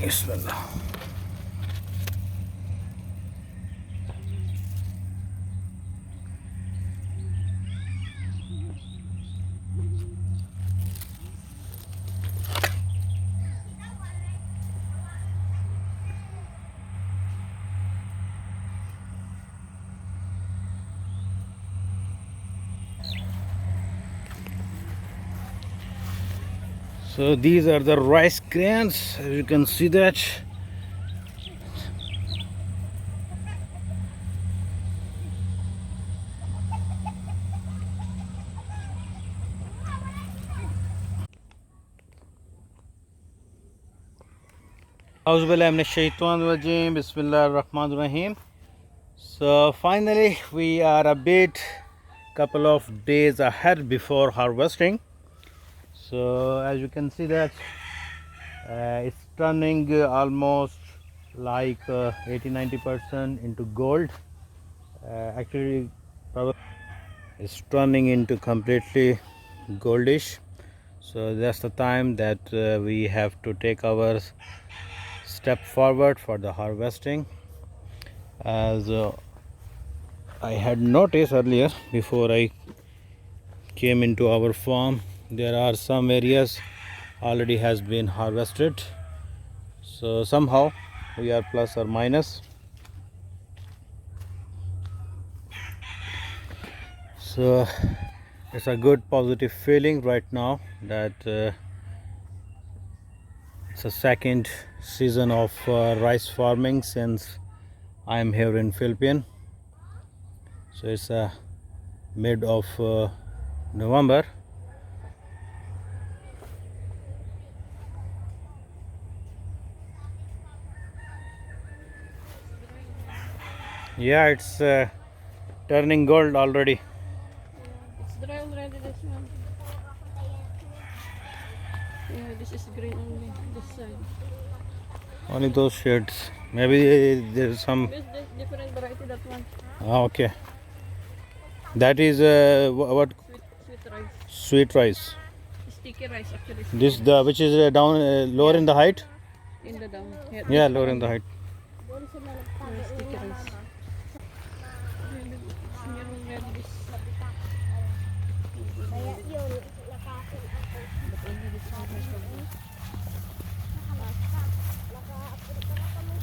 Bismillah. So these are the rice grains, as you can see that. Bismillahir-Rahmanir-Rahim. So finally we are a bit couple of days ahead before harvesting. So as you can see that it's turning almost like 80-90% into gold. Actually probably it's turning into completely goldish. So that's the time that we have to take our step forward for the harvesting. As I had noticed earlier before I came into our farm, there are some areas already has been harvested. So somehow we are plus or minus. So it's a good positive feeling right now that it's a second season of rice farming since I am here in Philippines. So it's mid of November. Yeah, it's turning gold already. It's dry already, this one. Yeah, this is green only, this side. Only those shades. Maybe there's some. This different variety, that one. Okay. That is what Sweet rice. sweet rice. Sticky rice, actually. This the which is down lower in the height. In the down. Here, Yeah, lower in the height. sticky rice. Here already, this.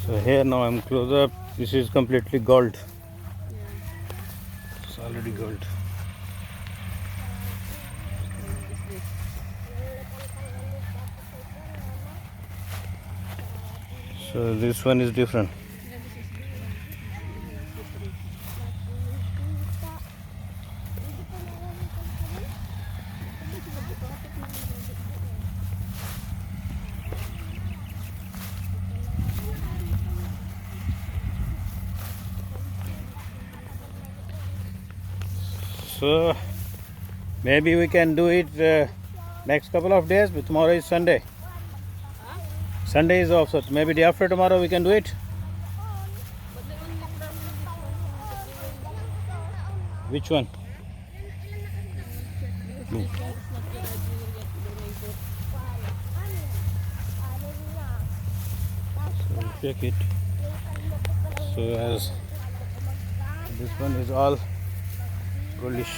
So here now I'm close up. This is completely gold. Yeah. It's already gold. So this one is different. Yeah, this is different. So maybe we can do it next couple of days, but tomorrow is Sunday. Sunday is off, so maybe day after tomorrow we can do it. But the only problem is this one. Which one? It's not ready yet, So we'll check it. So as this one is all goldish.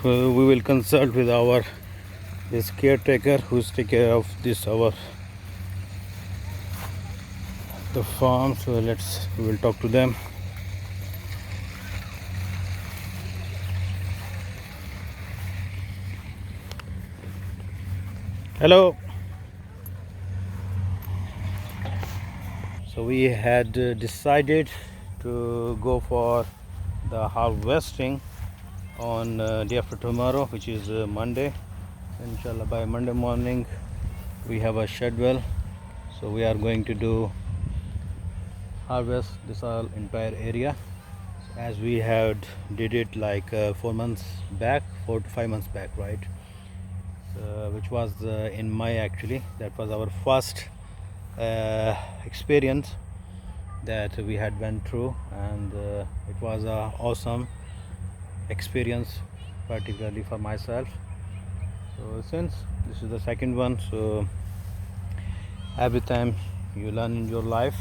We will consult with our this caretaker who's take care of this our the farm. So we will talk to them. Hello. So we had decided to go for the harvesting on day after tomorrow, which is Monday. Inshallah, by Monday morning we have a schedule. So we are going to do harvest this all entire area, as we had did it like 4 months back, 4 to 5 months back, right? Which was in May actually. That was our first experience that we had went through, and it was a awesome experience, particularly for myself. So since this is the second one, so every time you learn in your life,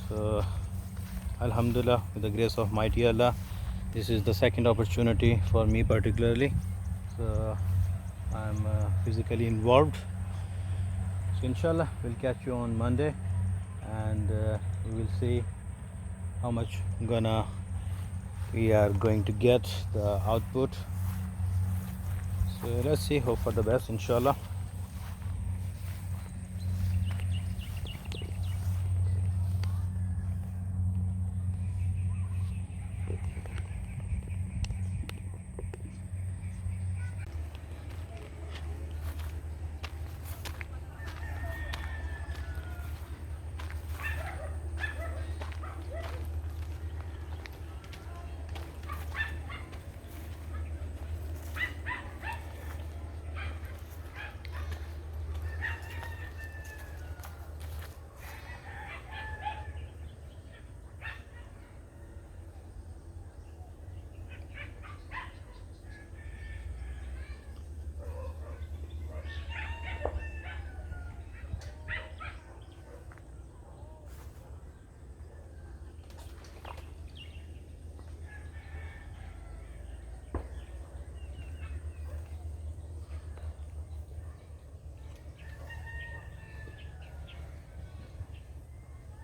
so alhamdulillah, with the grace of mighty Allah, this is the second opportunity for me particularly. So I'm physically involved. So inshallah we'll catch you on Monday, and we will see how much we are going to get the output. So let's see, hope for the best inshallah.